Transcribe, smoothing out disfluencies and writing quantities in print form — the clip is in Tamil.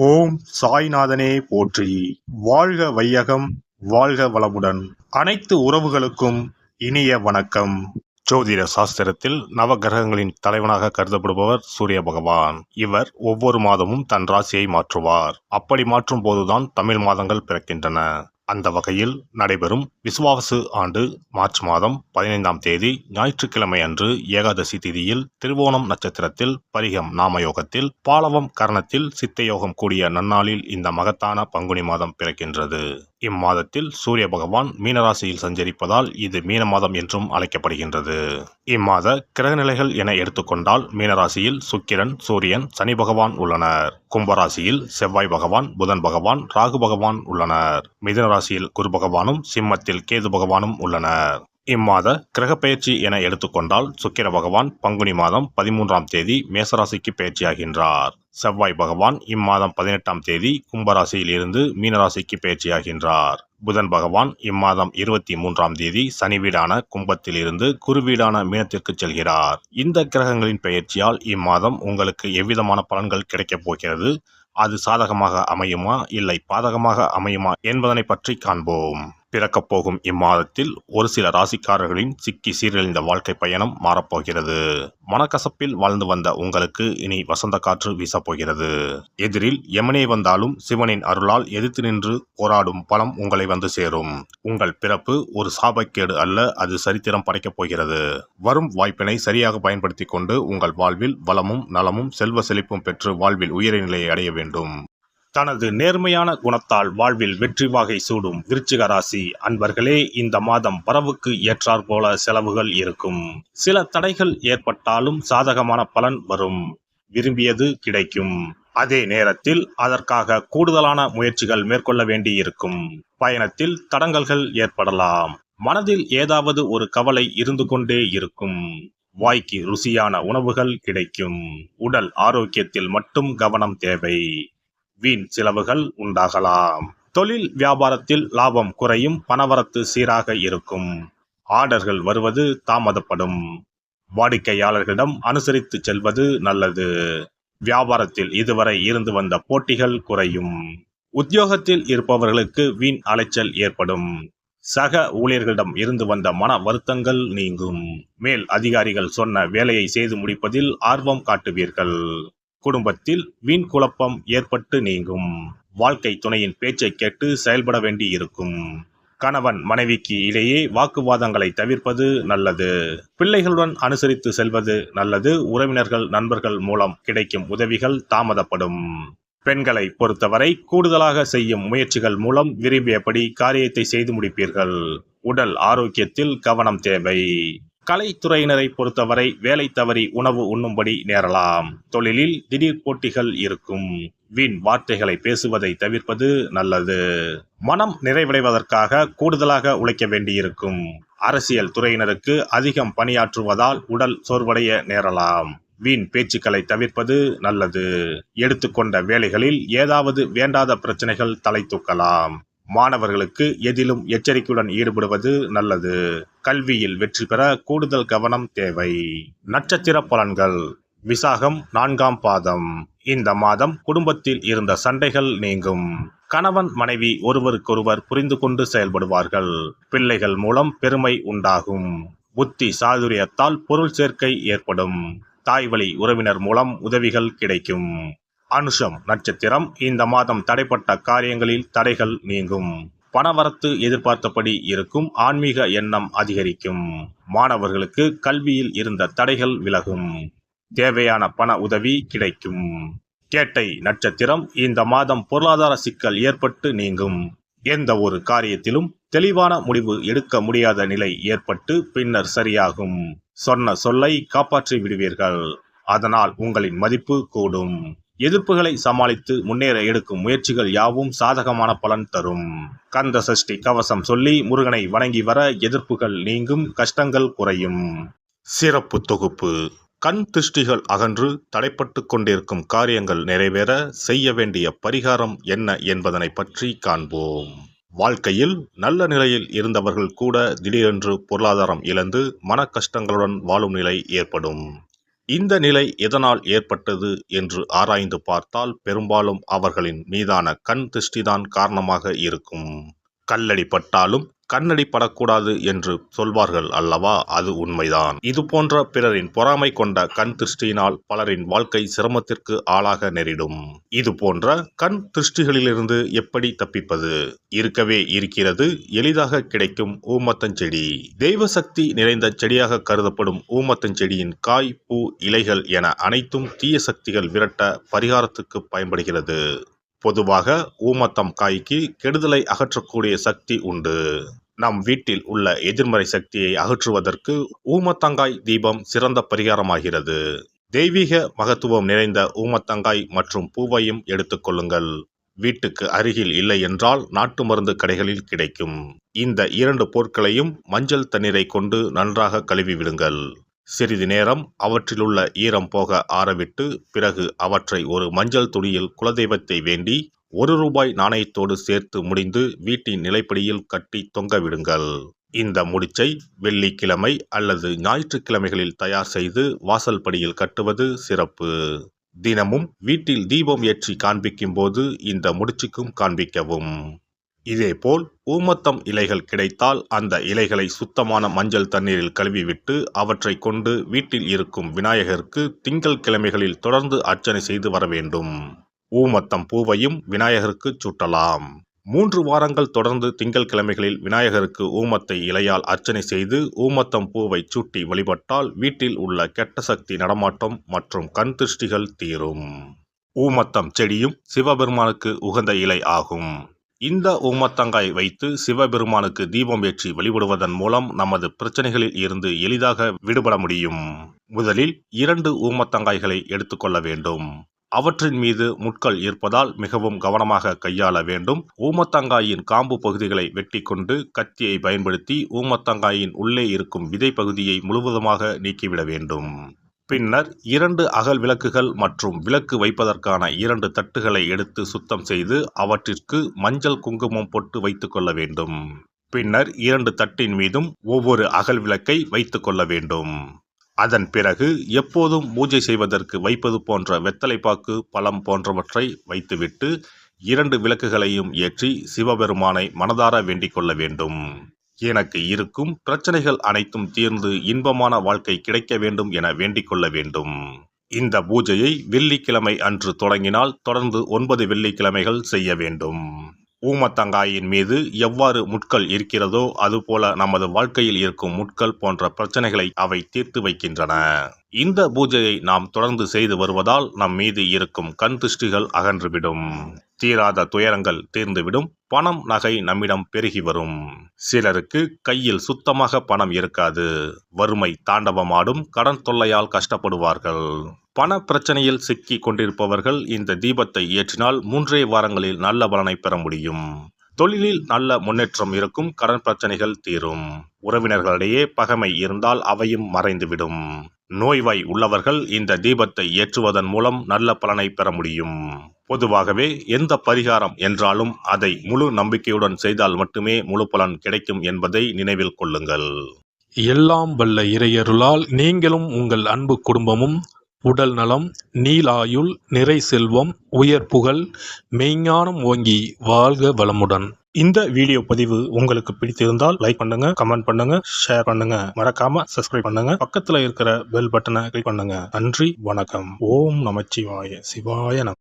ஓம் சாய்நாதனே போற்றி. வாழ்க வையகம், வாழ்க வளமுடன். அனைத்து உறவுகளுக்கும் இனிய வணக்கம். ஜோதிட சாஸ்திரத்தில் நவகிரகங்களின் தலைவனாக கருதப்படுபவர் சூரிய பகவான். இவர் ஒவ்வொரு மாதமும் தன் ராசியை மாற்றுவார். அப்படி மாற்றும் போதுதான் தமிழ் மாதங்கள் பிறக்கின்றன. அந்த வகையில் நடைபெறும் விசுவாவசு ஆண்டு மார்ச் மாதம் 15ஆம் தேதி ஞாயிற்றுக்கிழமை அன்று ஏகாதசி திதியில் திருவோணம் நட்சத்திரத்தில் பரிகம் நாமயோகத்தில் பாலவம் கரணத்தில் சித்தயோகம் கூடிய நன்னாளில் இந்த மகத்தான பங்குனி மாதம் பிறக்கின்றது. இம்மாதத்தில் சூரிய பகவான் மீனராசியில் சஞ்சரிப்பதால் இது மீன மாதம் என்றும் அழைக்கப்படுகின்றது. இம்மாத கிரகநிலைகள் என எடுத்துக்கொண்டால் மீனராசியில் சுக்கிரன், சூரியன், சனி பகவான் உள்ளனர். கும்பராசியில் செவ்வாய் பகவான், புதன் பகவான், ராகு பகவான் உள்ளனர். மிதுன ராசியில் குரு பகவானும், சிம்மத்தில் கேது பகவானும் உள்ளனர். இம்மாத கிரகப்பெயர்ச்சி என எடுத்துக்கொண்டால் சுக்கிர பகவான் பங்குனி மாதம் 13ஆம் தேதி மேசராசிக்கு பயிற்சியாகின்றார். செவ்வாய் பகவான் இம்மாதம் 18ஆம் தேதி கும்பராசியில் இருந்து மீனராசிக்கு பயிற்சியாகின்றார். புதன் பகவான் இம்மாதம் 23ஆம் தேதி சனி வீடான கும்பத்தில் இருந்து குரு வீடான மீனத்திற்கு செல்கிறார். இந்த கிரகங்களின் பெயர்ச்சியால் இம்மாதம் உங்களுக்கு எவ்விதமான பலன்கள் கிடைக்கப் போகிறது, அது சாதகமாக அமையுமா இல்லை பாதகமாக அமையுமா என்பதனை பற்றி காண்போம். பிறக்கப் போகும் இம்மாதத்தில் ஒரு சில ராசிக்காரர்களின் சிக்கி சீரழிந்த வாழ்க்கை பயணம் மாறப்போகிறது. மனக்கசப்பில் வாழ்ந்து வந்த உங்களுக்கு இனி வசந்த காற்று வீசப்போகிறது. எதிரில் எமனே வந்தாலும் சிவனின் அருளால் எதிர்த்து நின்று போராடும் பலம் உங்களை வந்து சேரும். உங்கள் பிறப்பு ஒரு சாபக்கேடு அல்ல, அது சரித்திரம் படைக்கப் போகிறது. வரும் வாய்ப்பினை சரியாக பயன்படுத்திக் கொண்டு உங்கள் வாழ்வில் வளமும் நலமும் செல்வ செழிப்பும் பெற்று வாழ்வில் உயரிய நிலையை அடைய வேண்டும். தனது நேர்மையான குணத்தால் வாழ்வில் வெற்றி வாகை சூடும் விருச்சிக ராசி அன்பர்களே, இந்த மாதம் வரவுக்கு ஏற்றாற் போல செலவுகள் இருக்கும். சில தடைகள் ஏற்பட்டாலும் சாதகமான பலன் வரும். விரும்பியது கிடைக்கும். அதே நேரத்தில் அதற்காக கூடுதலான முயற்சிகள் மேற்கொள்ள வேண்டியிருக்கும். பயணத்தில் தடங்கல்கள் ஏற்படலாம். மனதில் ஏதாவது ஒரு கவலை இருந்து கொண்டே இருக்கும். வாய்க்கு ருசியான உணவுகள் கிடைக்கும். உடல் ஆரோக்கியத்தில் மட்டும் கவனம் தேவை. வீண் செலவுகள் உண்டாகலாம். தொழில் வியாபாரத்தில் லாபம் குறையும், பணவரத்து சீராக இருக்கும். ஆர்டர்கள் வருவது தாமதப்படும். வாடிக்கையாளர்களிடம் அனுசரித்து செல்வது நல்லது. வியாபாரத்தில் இதுவரை இருந்து வந்த போட்டிகள் குறையும். உத்தியோகத்தில் இருப்பவர்களுக்கு வீண் அலைச்சல் ஏற்படும். சக ஊழியர்களிடம் இருந்து வந்த மன வருத்தங்கள் நீங்கும். மேல் அதிகாரிகள் சொன்ன வேலையை செய்து முடிப்பதில் ஆர்வம் காட்டுவீர்கள். குடும்பத்தில் வீண் குழப்பம் ஏற்பட்டு நீங்கும். வாழ்க்கை துணையின் பேச்சை கேட்டு செயல்பட வேண்டி இருக்கும். கணவன் மனைவிக்கு இடையே வாக்குவாதங்களை தவிர்ப்பது நல்லது. பிள்ளைகளுடன் அனுசரித்து செல்வது நல்லது. உறவினர்கள் நண்பர்கள் மூலம் கிடைக்கும் உதவிகள் தாமதப்படும். பெண்களை பொறுத்தவரை கூடுதலாக செய்யும் முயற்சிகள் மூலம் விரும்பியபடி காரியத்தை செய்து முடிப்பீர்கள். உடல் ஆரோக்கியத்தில் கவனம் தேவை. கலைத்துறையினரை பொறுத்தவரை வேலை தவறி உணவு உண்ணும்படி நேரலாம். தொழிலில் திடீர் போட்டிகள் இருக்கும். வீண் வார்த்தைகளை பேசுவதை தவிர்ப்பது நல்லது. மனம் நிறைவடைவதற்காக கூடுதலாக உழைக்க வேண்டியிருக்கும். அரசியல் துறையினருக்கு அதிகம் பணியாற்றுவதால் உடல் சோர்வடைய நேரலாம். வீண் பேச்சுக்களை தவிர்ப்பது நல்லது. எடுத்துக்கொண்ட வேலைகளில் ஏதாவது வேண்டாத பிரச்சனைகள் தலை தூக்கலாம். மாணவர்களுக்கு எதிலும் எச்சரிக்கையுடன் ஈடுபடுவது நல்லது. கல்வியில் வெற்றி பெற கூடுதல் கவனம் தேவை. நட்சத்திர பலன்கள். விசாகம் 4ஆம் பாதம். இந்த மாதம் குடும்பத்தில் இருந்த சண்டைகள் நீங்கும். கணவன் மனைவி ஒருவருக்கொருவர் புரிந்து கொண்டு செயல்படுவார்கள். பிள்ளைகள் மூலம் பெருமை உண்டாகும். புத்தி சாதுரியத்தால் பொருள் சேர்க்கை ஏற்படும். தாய்வழி உறவினர் மூலம் உதவிகள் கிடைக்கும். அனுஷம் நட்சத்திரம். இந்த மாதம் தடைப்பட்ட காரியங்களில் தடைகள் நீங்கும். பணவரத்து எதிர்பார்த்தபடி இருக்கும். ஆன்மீக எண்ணம் அதிகரிக்கும். மாணவர்களுக்கு கல்வியில் இருந்த தடைகள் விலகும். தேவையான பண உதவி கிடைக்கும். கேட்டை நட்சத்திரம். இந்த மாதம் பொருளாதார சிக்கல் ஏற்பட்டு நீங்கும். எந்த ஒரு காரியத்திலும் தெளிவான முடிவு எடுக்க முடியாத நிலை ஏற்பட்டு பின்னர் சரியாகும். சொன்ன சொல்லை காப்பாற்றி விடுவீர்கள். அதனால் உங்களின் மதிப்பு கூடும். எதிர்ப்புகளை சமாளித்து முன்னேற எடுக்கும் முயற்சிகள் யாவும் சாதகமான பலன் தரும். கந்த சஷ்டி கவசம் சொல்லி முருகனை வணங்கி வர எதிர்ப்புகள் நீங்கும், கஷ்டங்கள் குறையும். சிறப்பு தொகுப்பு. கண் திருஷ்டிகள் அகன்று தடைப்பட்டு கொண்டிருக்கும் காரியங்கள் நிறைவேற செய்ய வேண்டிய பரிகாரம் என்ன என்பதனை பற்றி காண்போம். வாழ்க்கையில் நல்ல நிலையில் இருந்தவர்கள் கூட திடீரென்று பொருளாதாரம் இழந்து மன கஷ்டங்களுடன் வாழும் நிலை ஏற்படும். இந்த நிலை எதனால் ஏற்பட்டது என்று ஆராய்ந்து பார்த்தால் பெரும்பாலும் அவர்களின் மீதான கண் திருஷ்டிதான் காரணமாக இருக்கும். கல்லடி பட்டாலும் கண்ணடி படக்கூடாது என்று சொல்வார்கள் அல்லவா, அது உண்மைதான். இது போன்ற பிறரின் பொறாமை கொண்ட கண் திருஷ்டியினால் பலரின் வாழ்க்கை சிரமத்திற்கு ஆளாக நேரிடும். இது போன்ற கண் திருஷ்டிகளிலிருந்து எப்படி தப்பிப்பது? இருக்கவே இருக்கிறது எளிதாக கிடைக்கும் ஊமத்தஞ்செடி. தெய்வ சக்தி நிறைந்த செடியாக கருதப்படும் ஊமத்தஞ்செடியின் காய், பூ, இலைகள் என அனைத்தும் தீய சக்திகள் விரட்ட பரிகாரத்துக்கு பயன்படுகிறது. பொதுவாக ஊமத்தம் காய்க்கு கெடுதலை அகற்றக்கூடிய சக்தி உண்டு. நம் வீட்டில் உள்ள எதிர்மறை சக்தியை அகற்றுவதற்கு ஊமத்தங்காய் தீபம் சிறந்த பரிகாரமாகிறது. தெய்வீக மகத்துவம் நிறைந்த ஊமத்தங்காய் மற்றும் பூவையும் எடுத்துக்கொள்ளுங்கள். வீட்டுக்கு அருகில் இல்லை என்றால் நாட்டு மருந்து கடைகளில் கிடைக்கும். இந்த 2 பொருட்களையும் மஞ்சள் தண்ணீரை கொண்டு நன்றாக கழுவி விடுங்கள். சிறிது நேரம் அவற்றிலுள்ள ஈரம் போக ஆறவிட்டு பிறகு அவற்றை ஒரு மஞ்சள் துணியில் குலதெய்வத்தை வேண்டி ₹1 நாணயத்தோடு சேர்த்து முடிந்து வீட்டின் நிலைப்படியில் கட்டி தொங்க விடுங்கள். இந்த முடிச்சை வெள்ளிக்கிழமை அல்லது ஞாயிற்றுக்கிழமைகளில் தயார் செய்து வாசல் படியில் கட்டுவது சிறப்பு. தினமும் வீட்டில் தீபம் ஏற்றி காண்பிக்கும் போது இந்த முடிச்சுக்கும் காண்பிக்கவும். இதேபோல் ஊமத்தம் இலைகள் கிடைத்தால் அந்த இலைகளை சுத்தமான மஞ்சள் தண்ணீரில் கழுவிவிட்டு அவற்றை கொண்டு வீட்டில் இருக்கும் விநாயகருக்கு திங்கள் கிழமைகளில் தொடர்ந்து அர்ச்சனை செய்து வர வேண்டும். ஊமத்தம் பூவையும் விநாயகருக்கு சூட்டலாம். 3 வாரங்கள் தொடர்ந்து திங்கள் கிழமைகளில் விநாயகருக்கு ஊமத்தை இலையால் அர்ச்சனை செய்து ஊமத்தம் பூவை சூட்டி வழிபட்டால் வீட்டில் உள்ள கெட்ட சக்தி நடமாட்டம் மற்றும் கண் திருஷ்டிகள் தீரும். ஊமத்தம் செடியும் சிவபெருமானுக்கு உகந்த இலை ஆகும். இந்த ஊமத்தங்காய் வைத்து சிவபெருமானுக்கு தீபம் ஏற்றி வழிபடுவதன் மூலம் நமது பிரச்சனைகளில் இருந்து எளிதாக விடுபட முடியும். முதலில் 2 ஊமத்தங்காய்களை எடுத்துக்கொள்ள வேண்டும். அவற்றின் மீது முட்கள் இருப்பதால் மிகவும் கவனமாக கையாள வேண்டும். ஊமத்தங்காயின் காம்பு பகுதிகளை வெட்டி கொண்டு கத்தியை பயன்படுத்தி ஊமத்தங்காயின் உள்ளே இருக்கும் விதை பகுதியை முழுவதுமாக நீக்கிவிட வேண்டும். பின்னர் 2 அகல் விளக்குகள் மற்றும் விளக்கு வைப்பதற்கான 2 தட்டுகளை எடுத்து சுத்தம் செய்து அவற்றிற்கு மஞ்சள் குங்குமம் போட்டு வைத்துக் கொள்ள வேண்டும். பின்னர் 2 தட்டின் மீதும் ஒவ்வொரு அகல் விளக்கை வைத்துக் கொள்ள வேண்டும். அதன் பிறகு எப்போதும் பூஜை செய்வதற்கு வைப்பது போன்ற வெத்தலைப்பாக்கு, பழம் போன்றவற்றை வைத்துவிட்டு 2 விளக்குகளையும் ஏற்றி சிவபெருமானை மனதார வேண்டிக் கொள்ள வேண்டும். எனக்கு இருக்கும் பிரச்சனைகள் அனைத்தும் தீர்ந்து இன்பமான வாழ்க்கை கிடைக்க வேண்டும் என வேண்டிக் கொள்ள வேண்டும். இந்த பூஜையை வெள்ளிக்கிழமை அன்று தொடங்கினால் தொடர்ந்து 9 வெள்ளிக்கிழமைகள் செய்ய வேண்டும். ஊமத்தங்காயின் மீது எவ்வாறு முட்கள் இருக்கிறதோ அதுபோல நமது வாழ்க்கையில் இருக்கும் முட்கள் போன்ற பிரச்சனைகளை அவை தீர்த்து வைக்கின்றன. இந்த பூஜையை நாம் தொடர்ந்து செய்து வருவதால் நம் மீது இருக்கும் கண் திருஷ்டிகள் அகன்றுவிடும். தீராத துயரங்கள் தீர்ந்துவிடும். பணம், நகை நம்மிடம் பெருகி வரும். சிலருக்கு கையில் சுத்தமாக பணம் இருக்காது. வறுமை தாண்டவமாடும். கடன் தொல்லையால் கஷ்டப்படுவார்கள். பண பிரச்சனையில் சிக்கி கொண்டிருப்பவர்கள் இந்த தீபத்தை ஏற்றினால் 3 வாரங்களில் நல்ல பலனை பெற முடியும். தொழிலில் நல்ல முன்னேற்றம் இருக்கும். கடன் பிரச்சனைகள் தீரும். உறவினர்களிடையே பகைமை இருந்தால் அவையும் மறைந்துவிடும். நோய்வாய் உள்ளவர்கள் இந்த தீபத்தை ஏற்றுவதன் மூலம் நல்ல பலனை பெற முடியும். பொதுவாகவே எந்த பரிகாரம் என்றாலும் அதை முழு நம்பிக்கையுடன் செய்தால் மட்டுமே முழு பலன் கிடைக்கும் என்பதை நினைவில் கொள்ளுங்கள். எல்லாம் வல்ல இறையருளால் நீங்களும் உங்கள் அன்பு குடும்பமும் உடல் நலம், நீலாயுள், நிறை செல்வம், உயர் புகழ், மெய்ஞானம் ஓங்கி வாழ்க வளமுடன். இந்த வீடியோ பதிவு உங்களுக்கு பிடித்திருந்தால் லைக் பண்ணுங்க, கமெண்ட் பண்ணுங்க, ஷேர் பண்ணுங்க. மறக்காம சப்ஸ்கிரைப் பண்ணுங்க. பக்கத்துல இருக்கிற பெல் பட்டனை கிளிக் பண்ணுங்க. நன்றி, வணக்கம். ஓம் நமச்சிவாய. சிவாய நம.